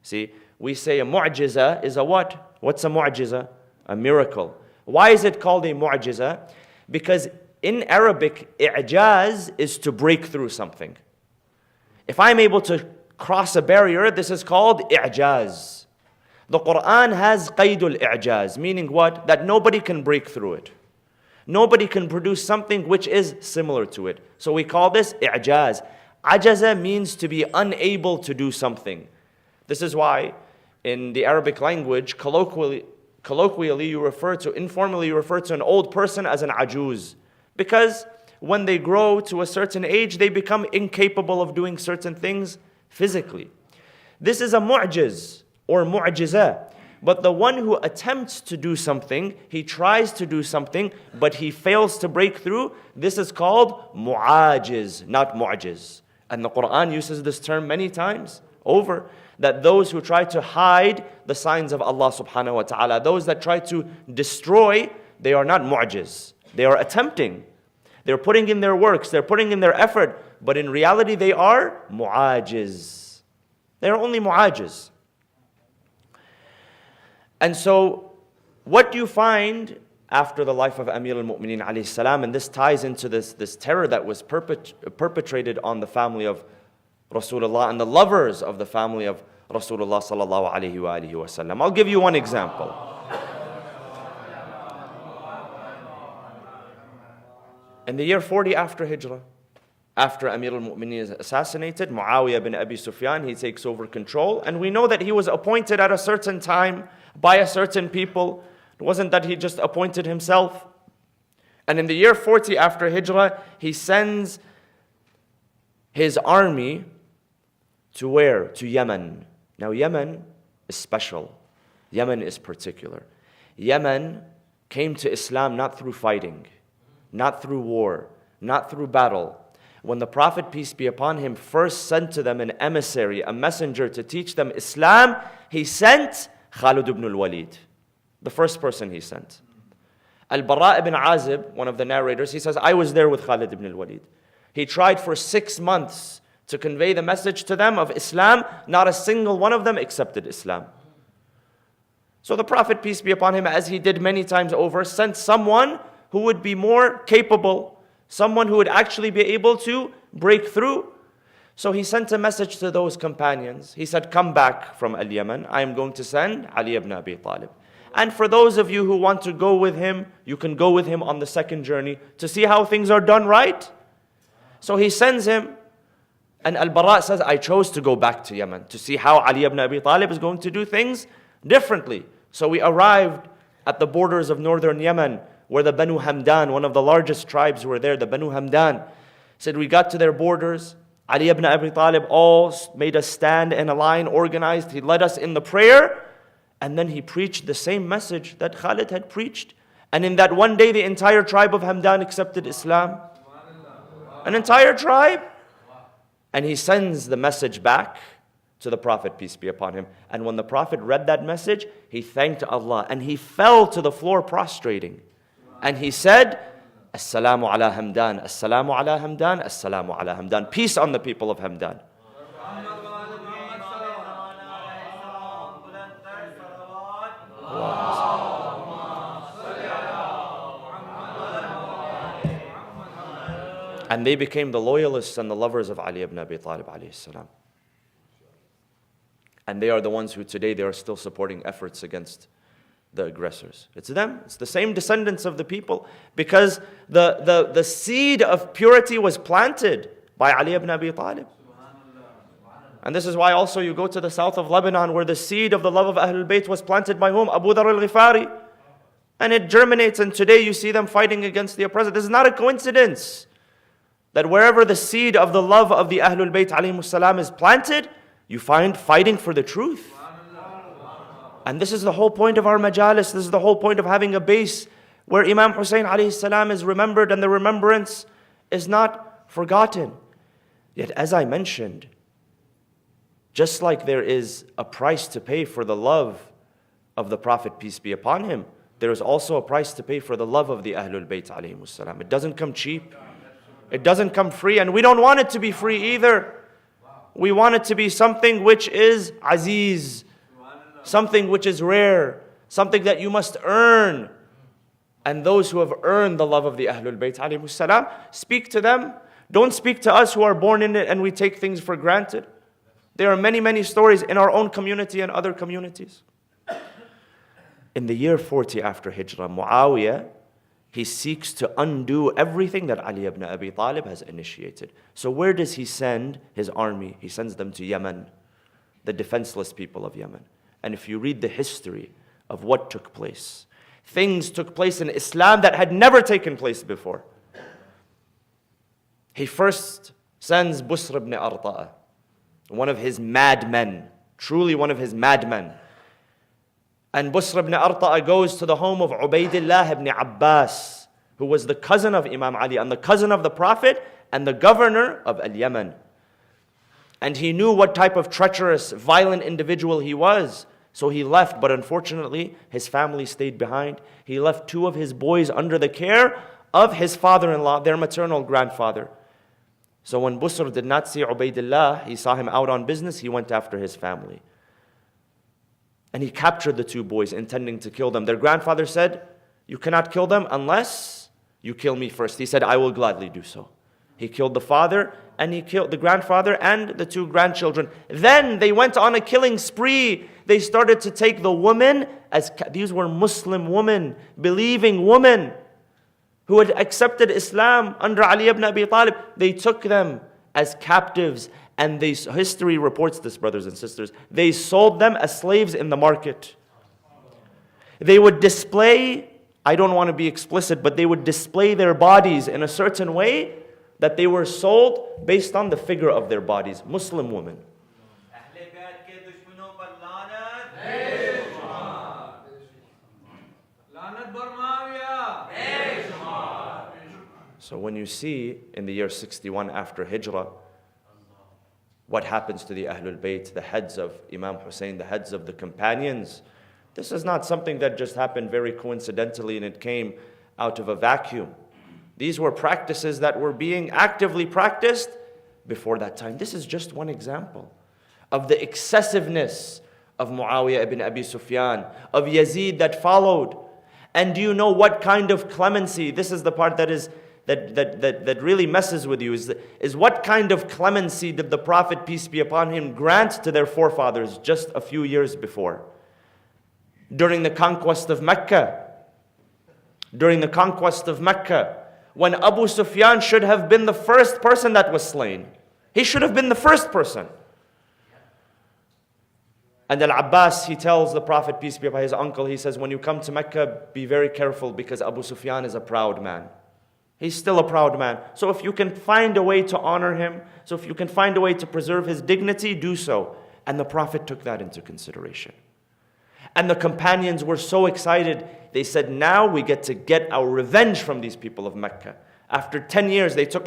See, we say a mu'jiza is a what? What's a mu'jiza? A miracle. Why is it called a mu'jiza? Because in Arabic, i'jaz is to break through something. If I'm able to cross a barrier, this is called i'jaz. The Quran has qaydul i'jaz, meaning what? That nobody can break through it. Nobody can produce something which is similar to it. So we call this i'jaz. Ajaza means to be unable to do something. This is why in the Arabic language, colloquially you refer to, informally you refer to an old person as an ajuz. Because when they grow to a certain age, they become incapable of doing certain things physically. This is a mu'jiz or mu'jiza. But the one who attempts to do something, he tries to do something, but he fails to break through, this is called mu'ajiz, not mu'jiz. And the Quran uses this term many times over, that those who try to hide the signs of Allah subhanahu wa ta'ala, those that try to destroy, they are not mu'jiz. They are attempting. They're putting in their works, they're putting in their effort, but in reality they are mu'ajiz. They are only mu'ajiz. And so, what you find after the life of Amir al-Mu'mineen alayhi salam, and this ties into this terror that was perpetrated on the family of Rasulullah and the lovers of the family of Rasulullah sallallahu alayhi wa alihi wa sallam. I'll give you one example. In the year 40 after Hijrah, after Amir al-Mu'mineen is assassinated, Muawiyah bin Abi Sufyan, he takes over control. And we know that he was appointed at a certain time by a certain people. It wasn't that he just appointed himself. And in the year 40 after Hijrah, he sends his army to where? To Yemen. Now Yemen is special. Yemen is particular. Yemen came to Islam not through fighting, not through war, not through battle. When the Prophet, peace be upon him, first sent to them an emissary, a messenger to teach them Islam, he sent Khalid ibn al-Walid, the first person he sent. Al-Bara ibn Azib, one of the narrators, he says, I was there with Khalid ibn al-Walid. He tried for 6 months to convey the message to them of Islam. Not a single one of them accepted Islam. So the Prophet, peace be upon him, as he did many times over, sent someone who would be more capable, someone who would actually be able to break through. So he sent a message to those companions. He said, come back from Al-Yaman. I am going to send Ali ibn Abi Talib. And for those of you who want to go with him, you can go with him on the second journey to see how things are done right. So he sends him. And Al-Bara says, I chose to go back to Yemen to see how Ali ibn Abi Talib is going to do things differently. So we arrived at the borders of northern Yemen, where the Banu Hamdan, one of the largest tribes were there, the Banu Hamdan. Said we got to their borders. Ali ibn Abi Talib all made us stand in a line, organized. He led us in the prayer. And then he preached the same message that Khalid had preached. And in that one day, the entire tribe of Hamdan accepted Islam. An entire tribe. And he sends the message back to the Prophet, peace be upon him. And when the Prophet read that message, he thanked Allah. And he fell to the floor prostrating. And he said, Assalamu ala Hamdan, Assalamu ala Hamdan, Assalamu ala Hamdan. Peace on the people of Hamdan. And they became the loyalists and the lovers of Ali ibn Abi Talib alayhi salam. And they are the ones who today they are still supporting efforts against the aggressors. It's them. It's the same descendants of the people. Because the seed of purity was planted by Ali ibn Abi Talib. And this is why also you go to the south of Lebanon, where the seed of the love of Ahlul Bayt was planted by whom? Abu Dharr al-Ghifari. And it germinates, and today you see them fighting against the oppressor. This is not a coincidence. That wherever the seed of the love of the Ahlul Bayt alayhimus salam is planted, you find fighting for the truth. And this is the whole point of our majalis. This is the whole point of having a base where Imam Hussein alayhi salam is remembered and the remembrance is not forgotten. Yet as I mentioned, just like there is a price to pay for the love of the Prophet, peace be upon him, there is also a price to pay for the love of the Ahlul Bayt alayhimus salam. It doesn't come cheap. It doesn't come free, and we don't want it to be free either. We want it to be something which is aziz, something which is rare, something that you must earn. And those who have earned the love of the Ahlul Bayt alayhimus salam, speak to them. Don't speak to us who are born in it and we take things for granted. There are many, many stories in our own community and other communities. In the year 40 after Hijrah, Muawiyah, he seeks to undo everything that Ali ibn Abi Talib has initiated. So where does he send his army? He sends them to Yemen, the defenseless people of Yemen. And if you read the history of what took place, things took place in Islam that had never taken place before. He first sends Busr ibn Arta'a, one of his madmen, truly one of his madmen. And Busr ibn Arta'a goes to the home of Ubaidillah ibn Abbas, who was the cousin of Imam Ali and the cousin of the Prophet and the governor of Al-Yemen. And he knew what type of treacherous, violent individual he was. So he left, but unfortunately, his family stayed behind. He left 2 of his boys under the care of his father-in-law, their maternal grandfather. So when Busr did not see Ubaidillah, he saw him out on business, he went after his family. And he captured the 2 boys, intending to kill them. Their grandfather said, "You cannot kill them unless you kill me first." He said, "I will gladly do so." He killed the father, and he killed the grandfather and the 2 grandchildren. Then they went on a killing spree. They started to take the women as, these were Muslim women, believing women, who had accepted Islam under Ali ibn Abi Talib. They took them as captives, and history reports this, brothers and sisters, they sold them as slaves in the market. They would display, I don't want to be explicit, but they would display their bodies in a certain way that they were sold based on the figure of their bodies. Muslim women. So when you see in the year 61 after Hijrah, what happens to the Ahlul Bayt, the heads of Imam Hussein, the heads of the companions, this is not something that just happened very coincidentally and it came out of a vacuum. These were practices that were being actively practiced before that time. This is just one example of the excessiveness of Muawiyah ibn Abi Sufyan, of Yazid that followed. And do you know what kind of clemency? This is the part that really messes with you, is what kind of clemency did the Prophet, peace be upon him, grant to their forefathers just a few years before? During the conquest of Mecca. During the conquest of Mecca, when Abu Sufyan should have been the first person that was slain. He should have been the first person. And Al-Abbas, he tells the Prophet, peace be upon his uncle, he says, when you come to Mecca, be very careful because Abu Sufyan is a proud man. He's still a proud man. So if you can find a way to honor him, so if you can find a way to preserve his dignity, do so. And the Prophet took that into consideration. And the companions were so excited. They said, now we get to get our revenge from these people of Mecca. After 10 years, they took our